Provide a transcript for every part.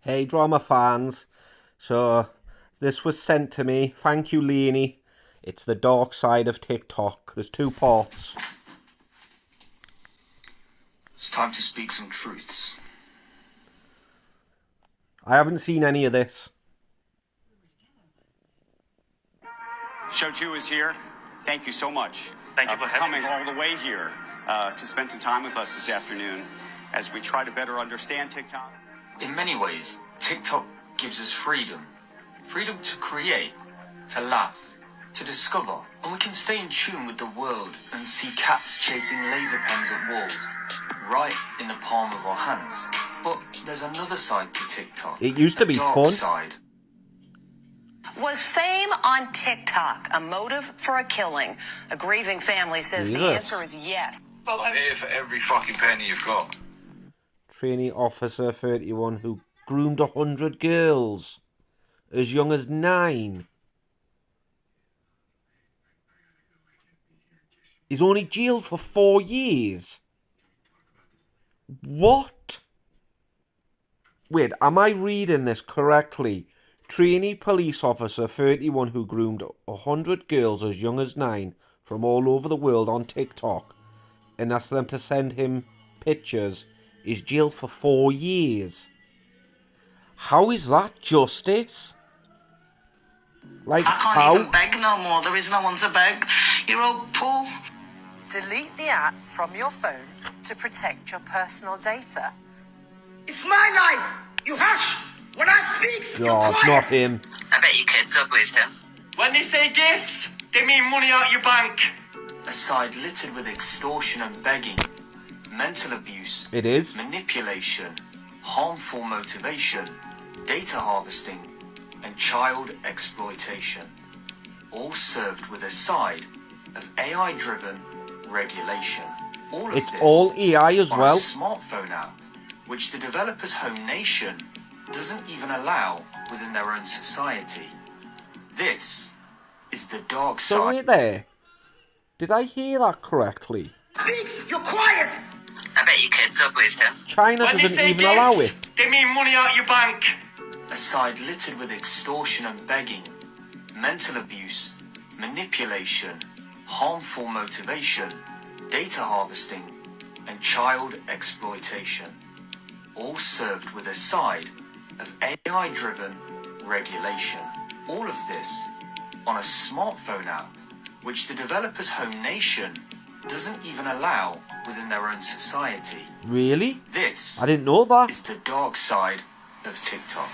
Hey, drama fans. So, this was sent to me. Thank you, Leanie. It's the dark side of TikTok. There's 2 parts. It's time to speak some truths. I haven't seen any of this. Show 2 is here. Thank you so much. Thank you for coming all the way here to spend some time with us this afternoon as we try to better understand TikTok. In many ways, TikTok gives us freedom. Freedom to create, to laugh, to discover. And we can stay in tune with the world and see cats chasing laser pens at walls, right in the palm of our hands. But there's another side to TikTok. It used to be dark fun. Side. Was fame on TikTok a motive for a killing? A grieving family says the answer is yes. Well, I'm here for every fucking penny you've got. Trainee officer 31 who groomed 100 girls as young as 9. He's only jailed for 4 years. What? Wait, am I reading this correctly? Trainee police officer 31 who groomed 100 girls as young as 9 from all over the world on TikTok and asked them to send him pictures is jailed for 4 years. How is that justice? Like, I can't how? even beg no more. There is no one to beg. You're all poor. Delete the app from your phone to protect your personal data. It's my life. You hush. When I speak, you're God, quiet. not him. I bet your kids are pleased, Tim. When they say gifts, they mean money out your bank. A side littered with extortion and begging, mental abuse, It is. manipulation, harmful motivation, data harvesting, and child exploitation, all served with a side of AI-driven regulation. All of It's this all AI as on well. a smartphone app, which the developer's home nation doesn't even allow within their own society. This is the dark So side. wait there. Did I hear that correctly? Speak, you're quiet. I bet your kids are pleased, Tim. China When they doesn't say even gifts, allow it. they mean money out your bank. A side littered with extortion and begging, mental abuse, manipulation, harmful motivation, data harvesting, and child exploitation, all served with a side of AI-driven regulation. All of this on a smartphone app, which the developer's home nation doesn't even allow within their own society. Really? This I didn't know that. is the dark side of TikTok.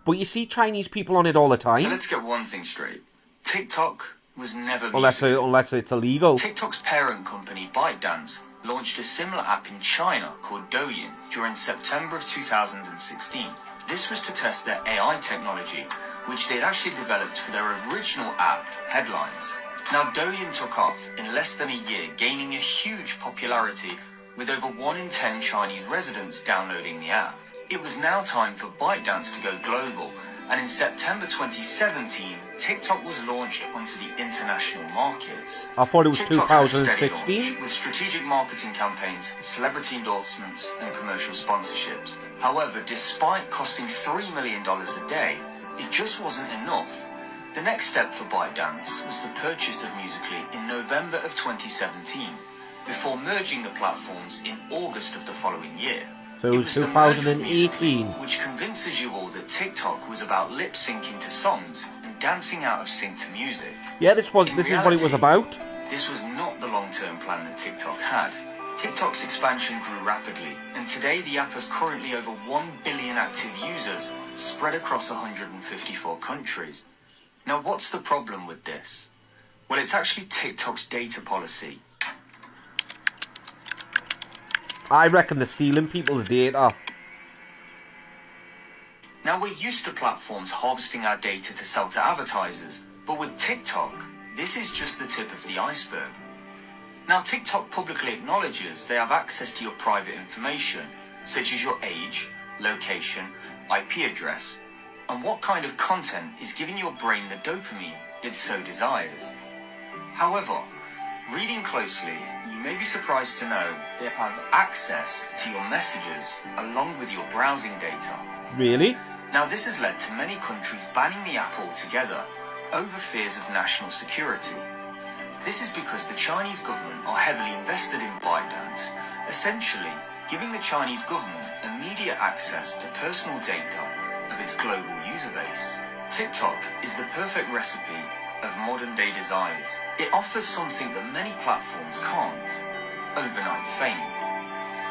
But you see Chinese people on it all the So time. let's get one thing straight. TikTok was never Unless music. it's illegal. TikTok's parent company, ByteDance, launched a similar app in China called Douyin during September of 2016. This was to test their AI technology, which they'd actually developed for their original app, Headlines. Now, Douyin took off in less than a year, gaining a huge popularity with over 1 in 10 Chinese residents downloading the app. It was now time for ByteDance to go global, and in September 2017, TikTok was launched onto the international markets. I thought it was TikTok had a steady 2016. launch with strategic marketing campaigns, celebrity endorsements, and commercial sponsorships. However, despite costing $3 million a day, it just wasn't enough. The next step for ByteDance was the purchase of Musical.ly in November of 2017, before merging the platforms in August of the following year. So it was the merger of 2018. Musical.ly which convinces you all that TikTok was about lip syncing to songs and dancing out of sync to music. Yeah, this is what it was reality, about. This was not the long-term plan that TikTok had. TikTok's expansion grew rapidly, and today the app has currently over 1 billion active users spread across 154 countries. Now, what's the problem with this? Well, it's actually TikTok's data policy. I reckon they're stealing people's data. Now, we're used to platforms harvesting our data to sell to advertisers, but with TikTok, this is just the tip of the iceberg. Now, TikTok publicly acknowledges they have access to your private information, such as your age, location, IP address, and what kind of content is giving your brain the dopamine it so desires. However, Reading closely, you may be surprised to know they have access to your messages along with your browsing data. Really? Now, this has led to many countries banning the app altogether over fears of national security. This is because the Chinese government are heavily invested in ByteDance, essentially giving the Chinese government immediate access to personal data of its global user base. TikTok is the perfect recipe of modern day desires. It offers something that many platforms can't: overnight fame.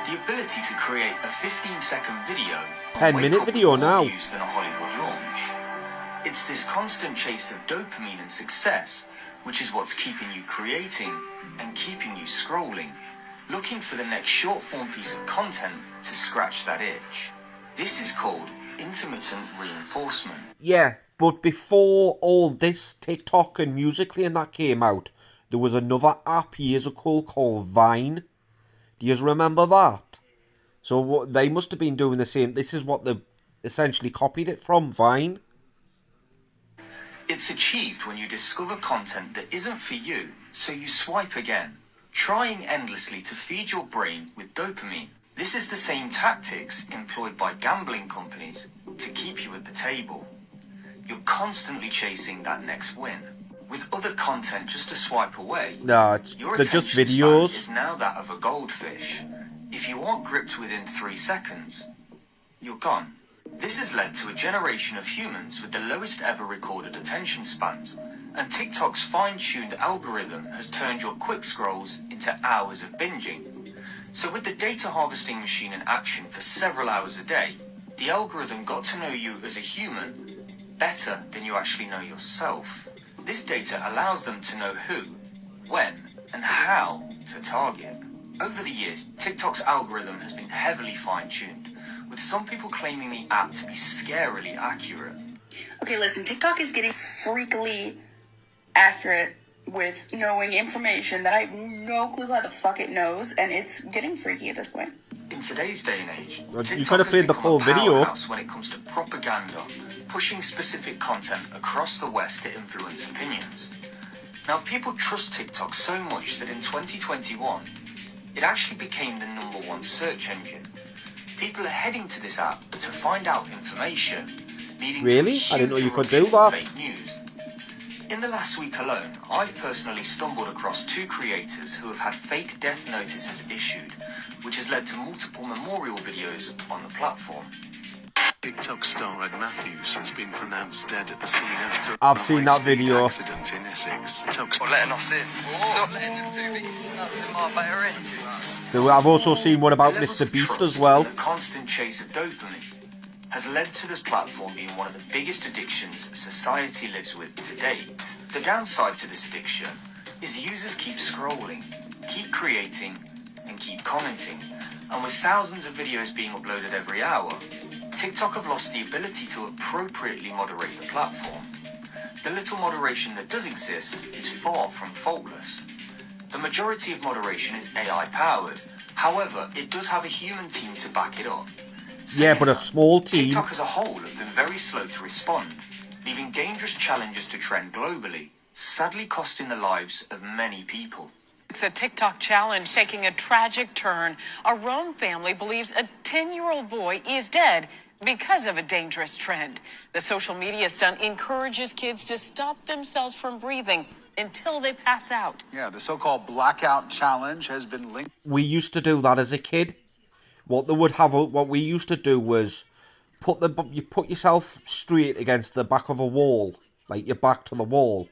The ability to create a 15-second video 10-minute video now. Views than a Hollywood launch. It's this constant chase of dopamine and success which is what's keeping you creating and keeping you scrolling, looking for the next short-form piece of content to scratch that itch. This is called intermittent reinforcement. Yeah, but before all this TikTok and Musical.ly and that came out, there was another app years ago called Vine. Do you remember that? So what they must have been doing the same. This is what they essentially copied it from, Vine. It's achieved when you discover content that isn't for you, so you swipe again, trying endlessly to feed your brain with dopamine. This is the same tactics employed by gambling companies to keep you at the table. You're constantly chasing that next win, with other content just a swipe away. No, they're just videos. Is now that of a goldfish. If you aren't gripped within 3 seconds, you're gone. This has led to a generation of humans with the lowest ever recorded attention spans, and TikTok's fine-tuned algorithm has turned your quick scrolls into hours of binging. So with the data harvesting machine in action for several hours a day, the algorithm got to know you as a human better than you actually know yourself. This data allows them to know who, when, and how to target. Over the years, TikTok's algorithm has been heavily fine-tuned, with some people claiming the app to be scarily accurate. Okay, listen, TikTok is getting freakily accurate with knowing information that I have no clue how the fuck it knows, and it's getting freaky at this point. In today's day and age, You TikTok could have has played the become whole a video. powerhouse when it comes to propaganda, pushing specific content across the West to influence opinions. Now, people trust TikTok so much that in 2021, it actually became the #1 search engine. People are heading to this app to find out information, leading Really? to a I didn't know huge you could eruption do that. of fake news. In the last week alone, I've personally stumbled across 2 creators who have had fake death notices issued, which has led to multiple memorial videos on the platform. TikTok star Ed Matthews has been pronounced dead at the scene after I've seen that video. accident in Essex. Letting us in. Not letting the 2 big snuts in my better I've also seen one about The levels Mr. of Beast trust as well. and the constant chase of dopamine has led to this platform being one of the biggest addictions society lives with to date. The downside to this addiction is users keep scrolling, keep creating, and keep commenting. And with thousands of videos being uploaded every hour, TikTok have lost the ability to appropriately moderate the platform. The little moderation that does exist is far from faultless. The majority of moderation is AI powered. However, it does have a human team to back it up. Yeah, but a small team. TikTok as a whole have been very slow to respond, leaving dangerous challenges to trend globally, sadly costing the lives of many people. It's a TikTok challenge taking a tragic turn. A Rome family believes a 10-year-old boy is dead because of a dangerous trend. The social media stunt encourages kids to stop themselves from breathing until they pass out. Yeah, the so-called blackout challenge has been linked. We used to do that as a kid. What we used to do was you put yourself straight against the back of a wall, like your back to the wall,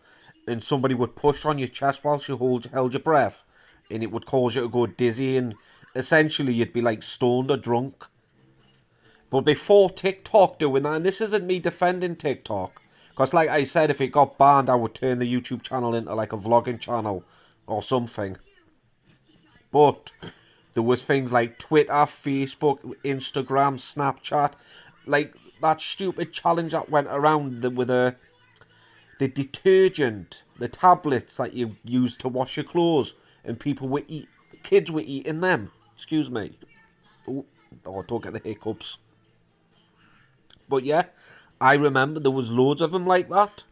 and somebody would push on your chest whilst you held your breath, and it would cause you to go dizzy, and essentially you'd be like stoned or drunk. But before TikTok doing that, and this isn't me defending TikTok, because like I said, if it got banned, I would turn the YouTube channel into like a vlogging channel or something. But there was things like Twitter, Facebook, Instagram, Snapchat, like that stupid challenge that went around with the detergent, the tablets that you use to wash your clothes, and kids were eating them. Excuse me. Oh, don't get the hiccups. But yeah, I remember there was loads of them like that.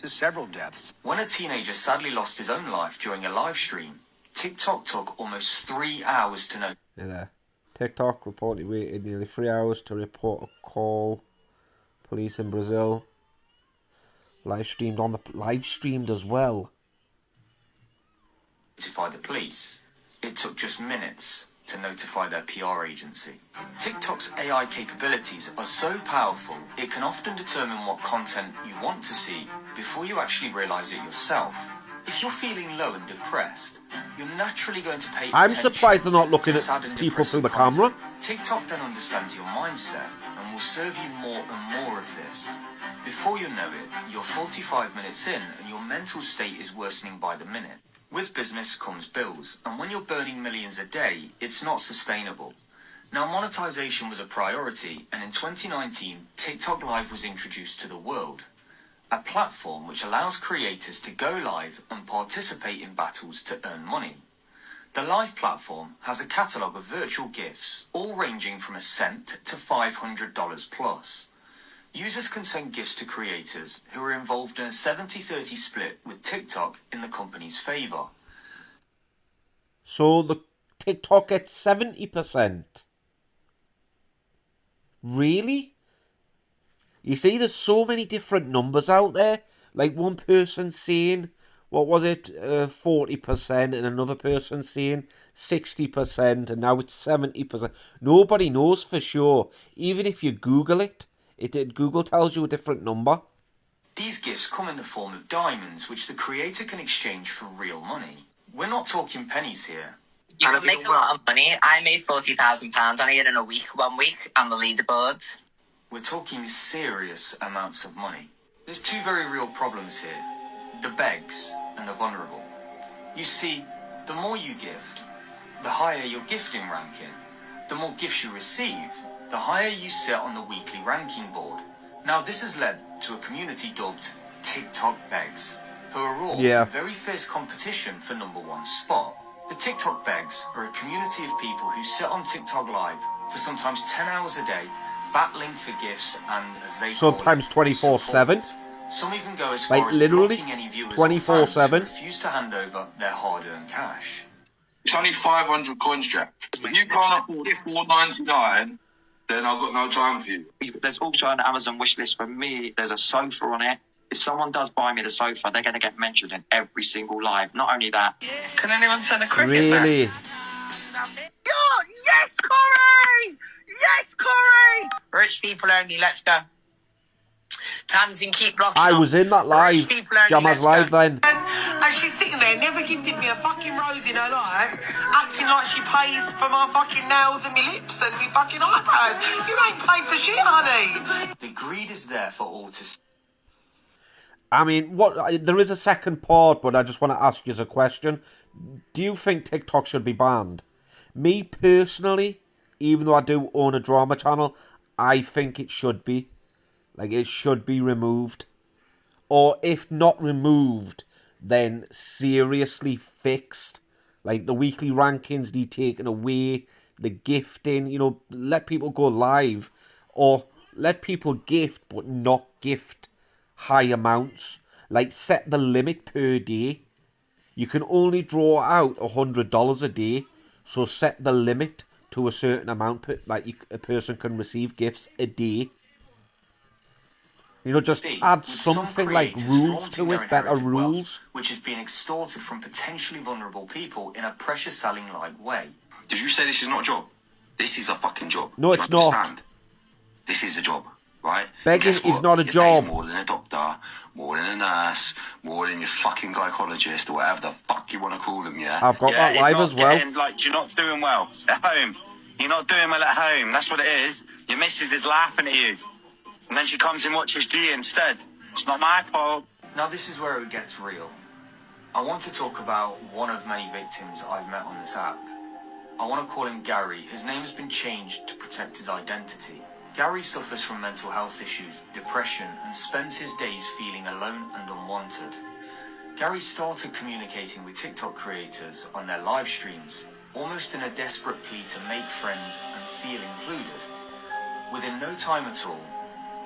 to several deaths. When a teenager sadly lost his own life during a live stream, TikTok took almost 3 hours to know. Yeah, there. TikTok reportedly waited nearly 3 hours to report a call. Police in Brazil live streamed as well. Notify the police. It took just minutes to notify their PR agency. TikTok's AI capabilities are so powerful, it can often determine what content you want to see before you actually realize it yourself. If you're feeling low and depressed, you're naturally going to pay I'm attention surprised they're not looking to at sad and people through depressing the content. camera. TikTok then understands your mindset and will serve you more and more of this. Before you know it, you're 45 minutes in and your mental state is worsening by the minute. With business comes bills, and when you're burning millions a day, it's not sustainable. Now, monetization was a priority, and in 2019, TikTok Live was introduced to the world. A platform which allows creators to go live and participate in battles to earn money. The Live platform has a catalogue of virtual gifts, all ranging from $1 to $500 plus. Users can send gifts to creators who are involved in a 70-30 split with TikTok in the company's favour. So the TikTok gets 70%. Really? You see, there's so many different numbers out there. Like one person saying, what was it, 40%, and another person saying 60%, and now it's 70%. Nobody knows for sure. Even if you Google it, Google tells you a different number. These gifts come in the form of diamonds, which the creator can exchange for real money. We're not talking pennies here. You can make a lot of money. I made £40,000 on it in a week, 1 week, on the leaderboards. We're talking serious amounts of money. There's two very real problems here. The begs and the vulnerable. You see, the more you gift, the higher your gifting ranking. The more gifts you receive, the higher you sit on the weekly ranking board. Now this has led to a community dubbed TikTok Begs, who are all in very fierce competition for #1 spot. The TikTok Begs are a community of people who sit on TikTok Live for sometimes 10 hours a day, battling for gifts and, as they sometimes 24/7. Some even go as far as literally blocking any viewers 24/7. who refuse to hand over their hard-earned cash. It's only 500 coins, Jack. If you can't afford $4.99, then I've got no time for you. There's also an Amazon wish list for me. There's a sofa on it. If someone does buy me the sofa, they're going to get mentioned in every single live. Not only that. Can anyone send a cricket Really? Yes, Corey! Yes, Corey! Rich people only, let's go. Tamsin, keep blocking. I was in that live. Jammer's live then. And she's sitting there, never gifted me a fucking rose in her life, acting like she pays for my fucking nails and my lips and my fucking eyebrows. You ain't paid for shit, honey. The greed is there for all to see. I mean, there is a second part, but I just want to ask you a question. Do you think TikTok should be banned? Me personally, even though I do own a drama channel, I think it should be. Like, it should be removed. Or if not removed, then seriously fixed. Like, the weekly rankings need taken away. The gifting, let people go live. Or let people gift, but not gift high amounts. Like, set the limit per day. You can only draw out $100 a day. So set the limit to a certain amount. A person can receive gifts a day. Just add something like rules to it, better rules. Which has been extorted from potentially vulnerable people in a pressure-selling-like way. Did you say this is not a job? This is a fucking job. No, it's not. This is a job, right? Begging is not a job. More than a doctor, more than a nurse, more than your fucking gynecologist or whatever the fuck you want to call them, yeah? I've got that live as well. Like, you're not doing well at home. You're not doing well at home. That's what it is. Your missus is laughing at you. And then she comes and watches G instead. It's not my fault. Now this is where it gets real. I want to talk about one of many victims I've met on this app. I want to call him Gary. His name has been changed to protect his identity. Gary suffers from mental health issues, depression, and spends his days feeling alone and unwanted. Gary started communicating with TikTok creators on their live streams, almost in a desperate plea to make friends and feel included. Within no time at all,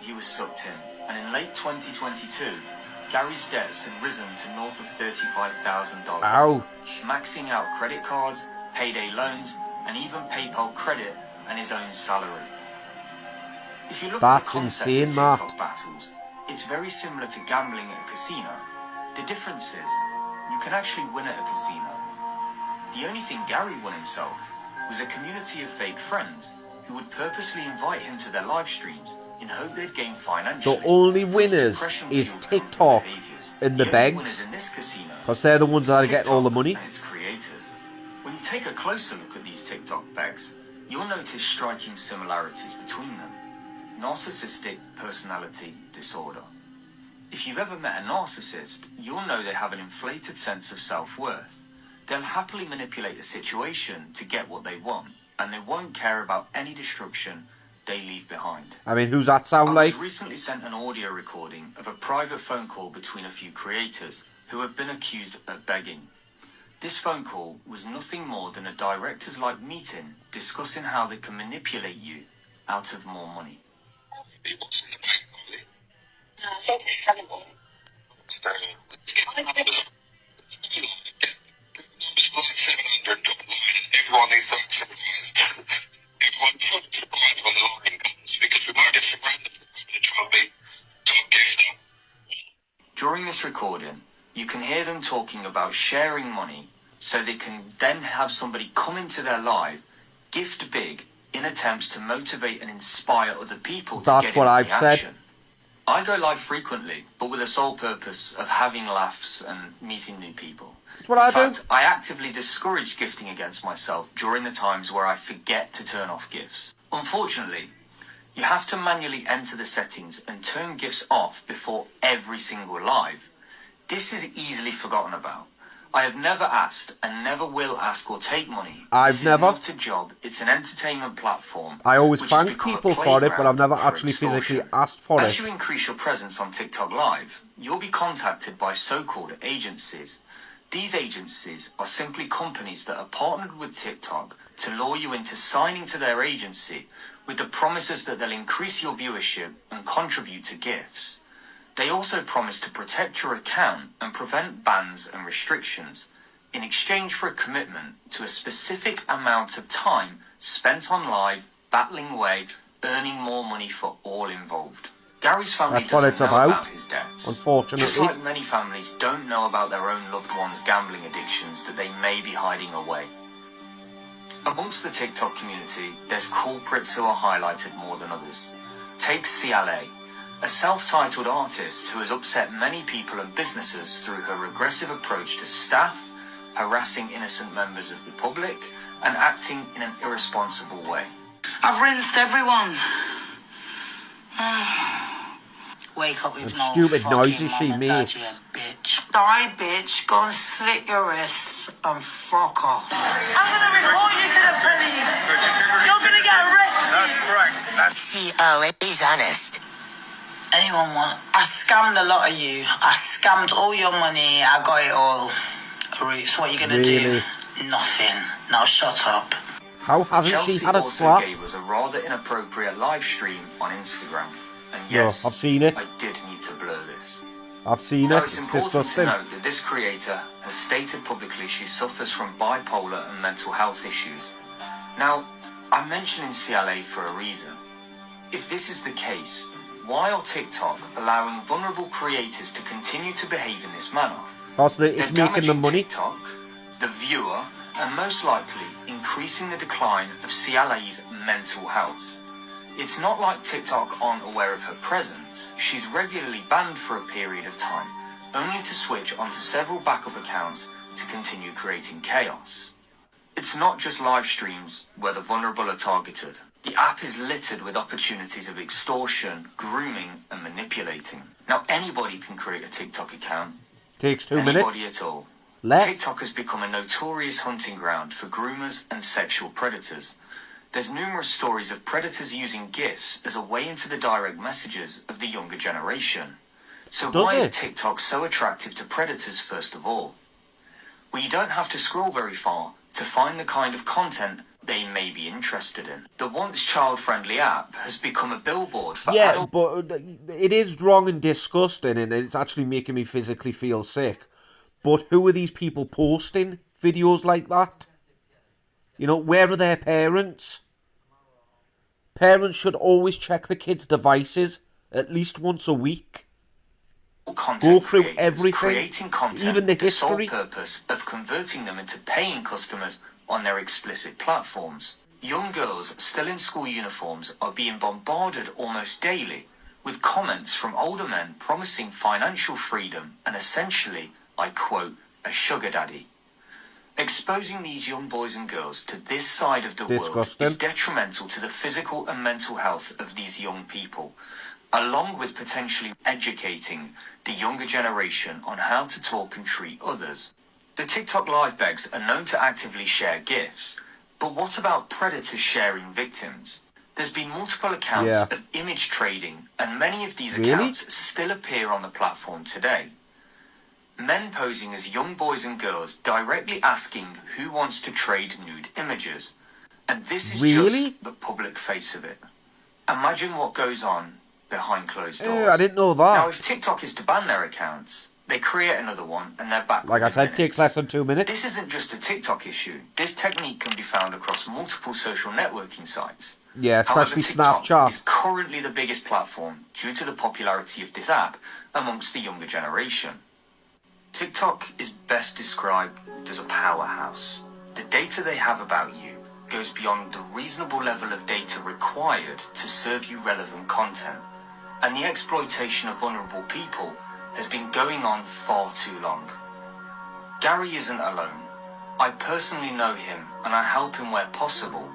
he was sucked in, and in late 2022, Gary's debts had risen to north of $35,000. Ouch. Maxing out credit cards, payday loans, and even PayPal credit and his own salary. If you look at the concept of TikTok battles, it's very similar to gambling at a casino. The difference is, you can actually win at a casino. The only thing Gary won himself was a community of fake friends who would purposely invite him to their live streams in hope they'd gain financially. The only winners is TikTok and the begs, because they're the ones that are getting all the money. And its creators. When you take a closer look at these TikTok begs, you'll notice striking similarities between them. Narcissistic personality disorder. If you've ever met a narcissist, you'll know they have an inflated sense of self-worth. They'll happily manipulate a situation to get what they want, and they won't care about any destruction they leave behind. I mean, who's that sound like? I was recently sent an audio recording of a private phone call between a few creators who have been accused of begging. This phone call was nothing more than a directors-like meeting discussing how they can manipulate you out of more money. What's in the bank, Molly? It's incredible. Numbers like 700 online, and everyone is so surprised. Everyone's so surprised when the line comes, because we might get some random people to try and be top gifter. During this recording, you can hear them talking about sharing money so they can then have somebody come into their live, gift big, in attempts to motivate and inspire other people to get in the action. I go live frequently, but with the sole purpose of having laughs and meeting new people. That's what I do. In fact, I actively discourage gifting against myself during the times where I forget to turn off gifts. Unfortunately, you have to manually enter the settings and turn gifts off before every single live. This is easily forgotten about. I have never asked and never will ask or take money. This is not a job, it's an entertainment platform. I always thank people for it, but I've never actually physically asked for it. As you increase your presence on TikTok Live, you'll be contacted by so-called agencies. These agencies are simply companies that are partnered with TikTok to lure you into signing to their agency with the promises that they'll increase your viewership and contribute to gifts. They also promise to protect your account and prevent bans and restrictions in exchange for a commitment to a specific amount of time spent on live, battling away, earning more money for all involved. Gary's family doesn't know about his debts. Unfortunately. Just like many families don't know about their own loved ones' gambling addictions that they may be hiding away. Amongst the TikTok community, there's culprits who are highlighted more than others. Take CLA, a self-titled artist who has upset many people and businesses through her aggressive approach to staff, harassing innocent members of the public, and acting in an irresponsible way. I've rinsed everyone. Wake up with no stupid noises she makes. Bitch. Die, bitch. Go and slit your wrists and fuck off. I'm gonna report you to the police. You're gonna get arrested. That's right. He's honest. Anyone want? I scammed a lot of you. I scammed all your money. I got it all. Roots, what are you gonna do? Nothing. Now shut up. How hasn't she had a slap? Chelsea also gave us a rather inappropriate live stream on Instagram. And yes, I've seen it. I did need to blur this. I've seen Now, it. it's It's important disgusting. to note that this creator has stated publicly she suffers from bipolar and mental health issues. Now, I'm mentioning CLA for a reason. If this is the case, why are TikTok allowing vulnerable creators to continue to behave in this manner? Because it's They're making them damaging money. TikTok, the viewer, and most likely increasing the decline of CLA's mental health. It's not like TikTok aren't aware of her presence. She's regularly banned for a period of time, only to switch onto several backup accounts to continue creating chaos. It's not just live streams where the vulnerable are targeted. The app is littered with opportunities of extortion, grooming, and manipulating. Now, anybody can create a TikTok account. Takes 2 Anybody minutes. at all. Less. TikTok has become a notorious hunting ground for groomers and sexual predators. There's numerous stories of predators using GIFs as a way into the direct messages of the younger generation. So why is TikTok so attractive to predators, first of all? Well, you don't have to scroll very far to find the kind of content they may be interested in. The once child-friendly app has become a billboard for Yeah, adult... but it is wrong and disgusting, and it's actually making me physically feel sick. But who are these people posting videos like that? You know, where are their parents? Parents should always check the kids' devices at least once a week. Go through everything, creating content even the with the sole history. purpose of converting them into paying customers on their explicit platforms. Young girls still in school uniforms are being bombarded almost daily with comments from older men promising financial freedom and essentially, I quote, a sugar daddy. Exposing these young boys and girls to this side of the world is detrimental to the physical and mental health of these young people, along with potentially educating the younger generation on how to talk and treat others. The TikTok live begs are known to actively share GIFs, but what about predators sharing victims? There's been multiple accounts of image trading, and many of these accounts still appear on the platform today. Men posing as young boys and girls directly asking who wants to trade nude images. And this is just the public face of it. Imagine what goes on behind closed doors. I didn't know that. Now, if TikTok is to ban their accounts, they create another one and they're back. Like I said, it takes less than 2 minutes. This isn't just a TikTok issue. This technique can be found across multiple social networking sites. Yeah, especially However, TikTok Snapchat. is currently the biggest platform due to the popularity of this app amongst the younger generation. TikTok is best described as a powerhouse. The data they have about you goes beyond the reasonable level of data required to serve you relevant content. And the exploitation of vulnerable people has been going on far too long. Gary isn't alone. I personally know him and I help him where possible.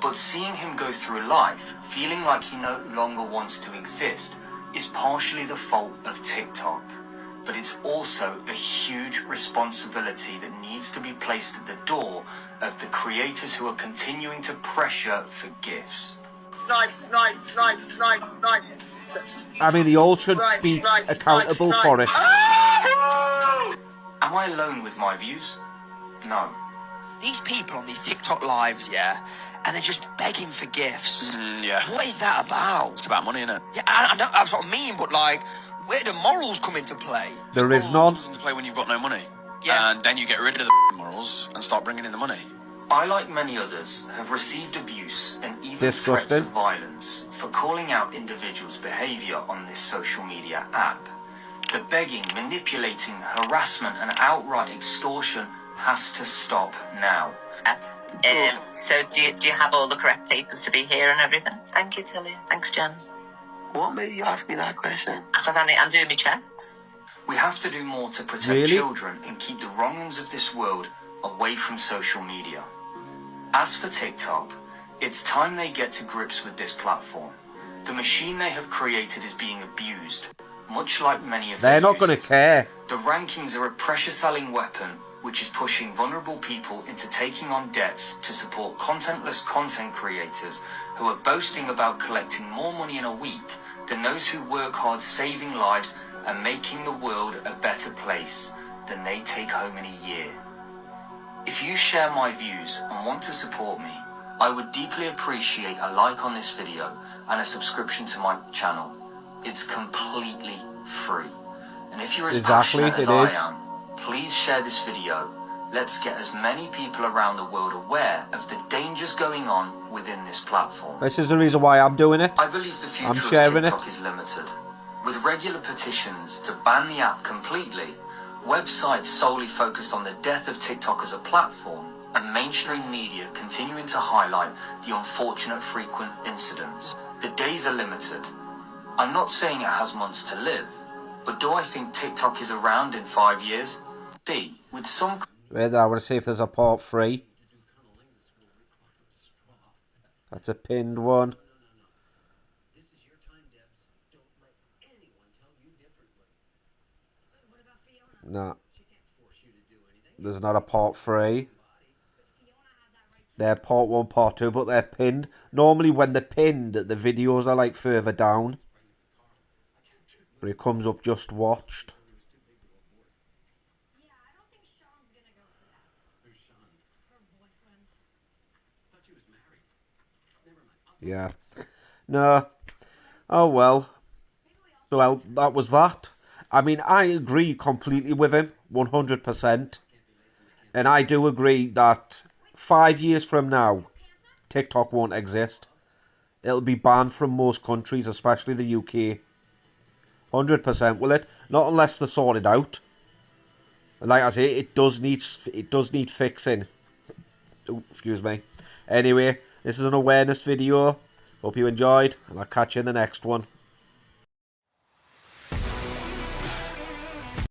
But seeing him go through life feeling like he no longer wants to exist is partially the fault of TikTok. But it's also a huge responsibility that needs to be placed at the door of the creators who are continuing to pressure for gifts. Snipes. I mean, they all should be accountable for it. Am I alone with my views? No. These people on these TikTok lives, yeah, and they're just begging for gifts. Yeah. What is that about? It's about money, innit? Yeah, I know that's what I mean, but like, where do morals come into play? There is none. Comes into play when you've got no money. Yeah. And then you get rid of the morals and start bringing in the money. I, like many others, have received abuse and even threats of violence for calling out individuals' behaviour on this social media app. The begging, manipulating, harassment and outright extortion has to stop now. So do you have all the correct papers to be here and everything? Thank you, Tilly. Thanks, Jen. What made you ask me that question? Because I'm doing my checks. We have to do more to protect children and keep the wrong-uns of this world away from social media. As for TikTok, it's time they get to grips with this platform. The machine they have created is being abused, much like many of They're not going to care. The rankings are a pressure-selling weapon which is pushing vulnerable people into taking on debts to support contentless content creators who are boasting about collecting more money in a week than those who work hard saving lives and making the world a better place than they take home in a year. If you share my views and want to support me, I would deeply appreciate a like on this video and a subscription to my channel. It's completely free. And if you're as passionate as I am, please share this video. Let's get as many people around the world aware of the dangers going on within this platform. This is the reason why I'm doing it. I believe the future of TikTok is limited. With regular petitions to ban the app completely, websites solely focused on the death of TikTok as a platform, and mainstream media continuing to highlight the unfortunate frequent incidents. The days are limited. I'm not saying it has months to live, but do I think TikTok is around in 5 years? See, with some... Wait there, I want to see if there's a part 3. That's a pinned one. No. There's not a part 3. They're part 1, part 2, but they're pinned. Normally when they're pinned, the videos are like further down. But it comes up just watched. Yeah. No. Oh, well. Well, that was that. I mean, I agree completely with him, 100%. And I do agree that 5 years from now, TikTok won't exist. It'll be banned from most countries, especially the UK. 100% will it? Not unless they sort it out. And like I say, it does need fixing. Ooh, excuse me. Anyway, this is an awareness video. Hope you enjoyed, and I'll catch you in the next one.